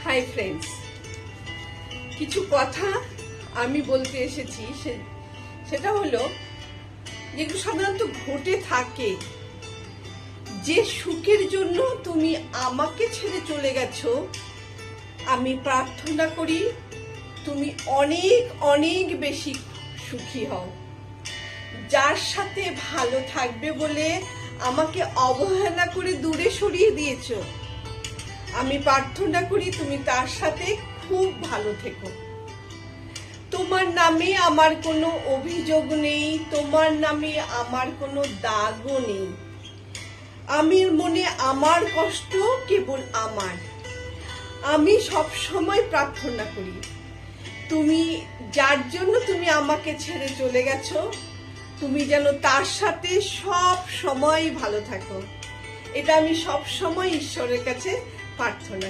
Hi friends, কিছু কথা আমি বলতে এসেছি। সেটা হলো যেগুলো সাধারণত ঘটে থাকে, যে সুখের জন্য তুমি আমাকে ছেড়ে চলে গেছো, আমি প্রার্থনা করি তুমি অনেক অনেক বেশি সুখী হও। যার সাথে ভালো থাকবে বলে আমাকে অবহেলা করে দূরে সরিয়ে দিয়েছো, আমি প্রার্থনা করি তুমি তার সাথে খুব ভালো থেকো। তোমার নামে আমার কোনো অভিযোগ নেই, তোমার নামে আমার কোনো দাগও নেই। আমি মনে আমার কষ্ট কেবল আমার। আমি সব সময় প্রার্থনা করি তুমি যার জন্য তুমি আমাকে ছেড়ে চলে গেছো, তুমি যেন তার সাথে সব সময় ভালো থাকো। এটা আমি সব সময় ঈশ্বরের কাছে প্রার্থনা